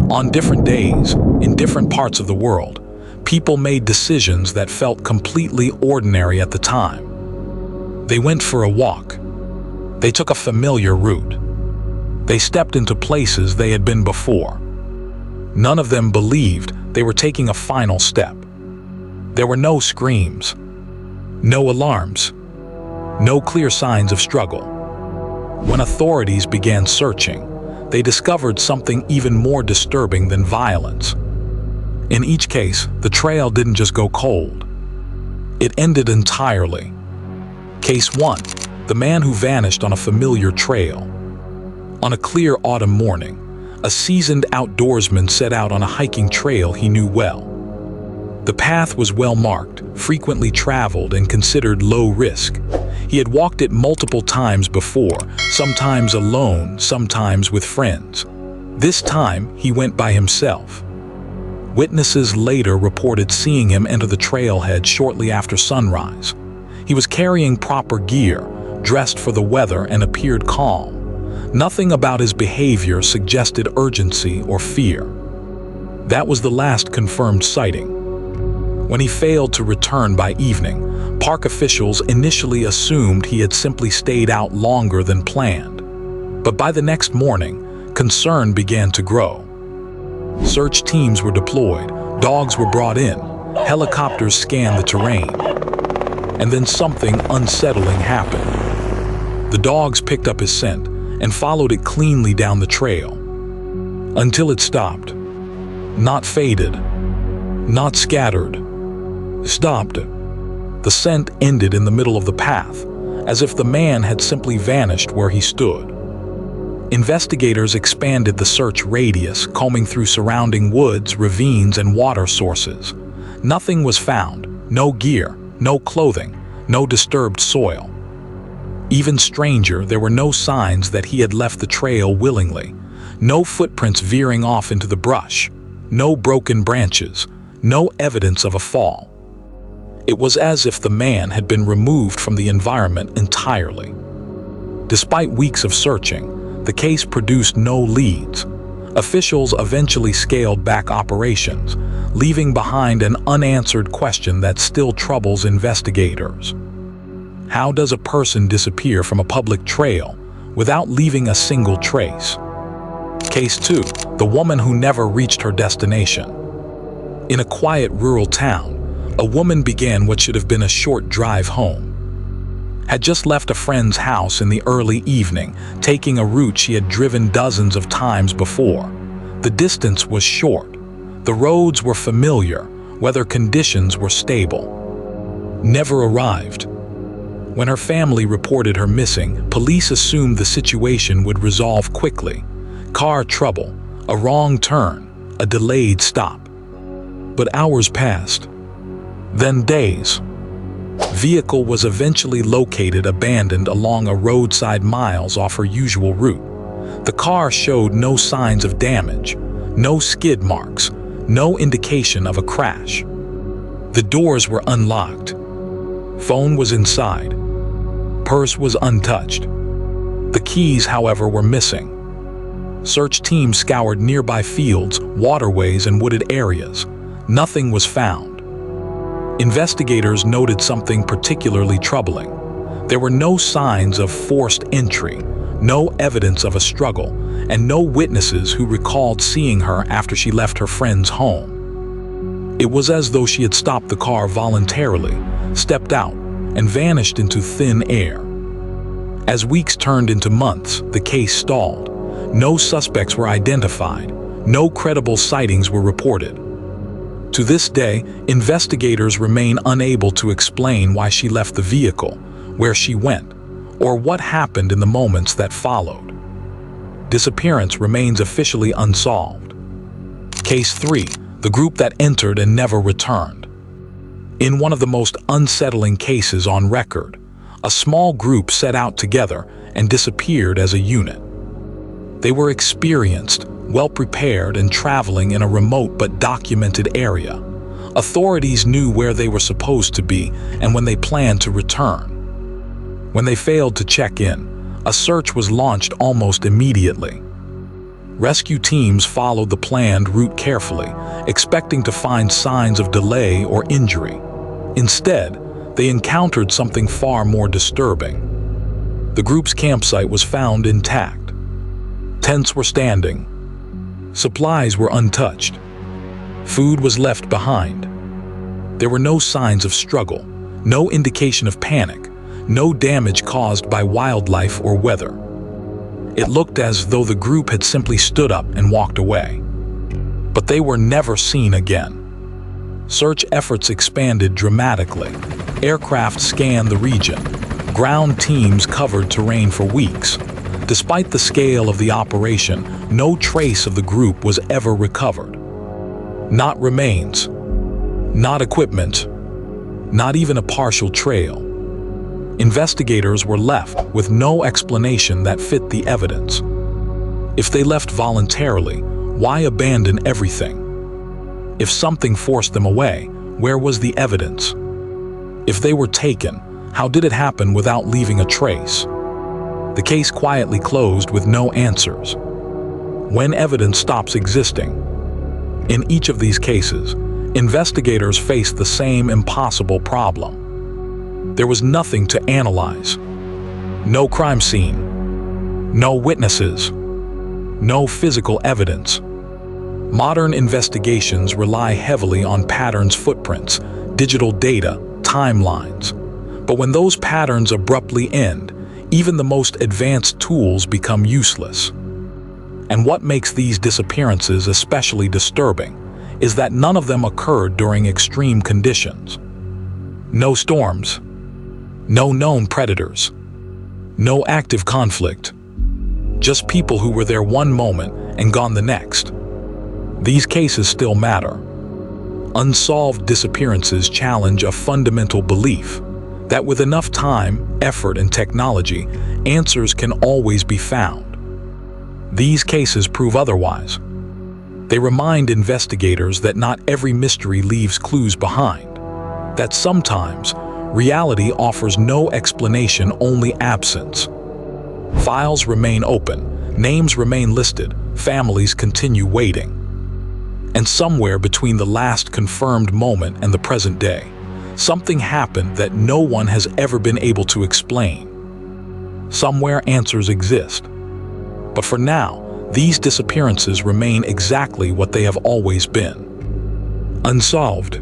On different days, in different parts of the world, people made decisions that felt completely ordinary at the time. They went for a walk. They took a familiar route. They stepped into places they had been before. None of them believed they were taking a final step. There were no screams, no alarms, no clear signs of struggle. When authorities began searching, they discovered something even more disturbing than violence. In each case, the trail didn't just go cold. It ended entirely. Case 1. The man who vanished on a familiar trail. On a clear autumn morning, a seasoned outdoorsman set out on a hiking trail he knew well. The path was well marked, frequently traveled, and considered low risk. He had walked it multiple times before, sometimes alone, sometimes with friends. This time, he went by himself. Witnesses later reported seeing him enter the trailhead shortly after sunrise. He was carrying proper gear, dressed for the weather, and appeared calm. Nothing about his behavior suggested urgency or fear. That was the last confirmed sighting. When he failed to return by evening, park officials initially assumed he had simply stayed out longer than planned. But by the next morning, concern began to grow. Search teams were deployed, dogs were brought in, helicopters scanned the terrain. And then something unsettling happened. The dogs picked up his scent and followed it cleanly down the trail. Until it stopped. Not faded. Not scattered. Stopped. The scent ended in the middle of the path, as if the man had simply vanished where he stood. Investigators expanded the search radius, combing through surrounding woods, ravines, and water sources. Nothing was found. No gear, no clothing, no disturbed soil. Even stranger, there were no signs that he had left the trail willingly. No footprints veering off into the brush. No broken branches. No evidence of a fall. It was as if the man had been removed from the environment entirely. Despite weeks of searching, the case produced no leads. Officials eventually scaled back operations, leaving behind an unanswered question that still troubles investigators. How does a person disappear from a public trail without leaving a single trace? Case 2. The woman who never reached her destination. In a quiet rural town, a woman began what should have been a short drive home. Had just left a friend's house in the early evening, taking a route she had driven dozens of times before. The distance was short. The roads were familiar. Weather conditions were stable. Never arrived. When her family reported her missing, police assumed the situation would resolve quickly. Car trouble, a wrong turn, a delayed stop. But hours passed. Then days. Vehicle was eventually located abandoned along a roadside miles off her usual route. The car showed no signs of damage, no skid marks, no indication of a crash. The doors were unlocked. Phone was inside. Purse was untouched. The keys, however, were missing. Search teams scoured nearby fields, waterways, and wooded areas. Nothing was found. Investigators noted something particularly troubling. There were no signs of forced entry, no evidence of a struggle, and no witnesses who recalled seeing her after she left her friend's home. It was as though she had stopped the car voluntarily, stepped out, and vanished into thin air. As weeks turned into months, the case stalled. No suspects were identified. No credible sightings were reported. To this day, investigators remain unable to explain why she left the vehicle, where she went, or what happened in the moments that followed. Disappearance remains officially unsolved. Case 3. The group that entered and never returned. In one of the most unsettling cases on record, a small group set out together and disappeared as a unit. They were experienced, well-prepared, and traveling in a remote but documented area. Authorities knew where they were supposed to be and when they planned to return. When they failed to check in, a search was launched almost immediately. Rescue teams followed the planned route carefully, expecting to find signs of delay or injury. Instead, they encountered something far more disturbing. The group's campsite was found intact. Tents were standing. Supplies were untouched. Food was left behind. There were no signs of struggle, no indication of panic, no damage caused by wildlife or weather. It looked as though the group had simply stood up and walked away. But they were never seen again. Search efforts expanded dramatically. Aircraft scanned the region. Ground teams covered terrain for weeks. Despite the scale of the operation, no trace of the group was ever recovered. Not remains, not equipment, not even a partial trail. Investigators were left with no explanation that fit the evidence. If they left voluntarily, why abandon everything? If something forced them away, where was the evidence? If they were taken, how did it happen without leaving a trace? The case quietly closed with no answers. When evidence stops existing? In each of these cases, investigators faced the same impossible problem. There was nothing to analyze. No crime scene. No witnesses. No physical evidence. Modern investigations rely heavily on patterns, footprints, digital data, timelines. But when those patterns abruptly end, even the most advanced tools become useless. And what makes these disappearances especially disturbing is that none of them occurred during extreme conditions. No storms, no known predators, no active conflict, just people who were there one moment and gone the next. These cases still matter. Unsolved disappearances challenge a fundamental belief that with enough time, effort, and technology, answers can always be found. These cases prove otherwise. They remind investigators that not every mystery leaves clues behind, that sometimes reality offers no explanation, only absence. Files remain open, names remain listed, families continue waiting. And somewhere between the last confirmed moment and the present day, something happened that no one has ever been able to explain. Somewhere answers exist. But for now, these disappearances remain exactly what they have always been: unsolved.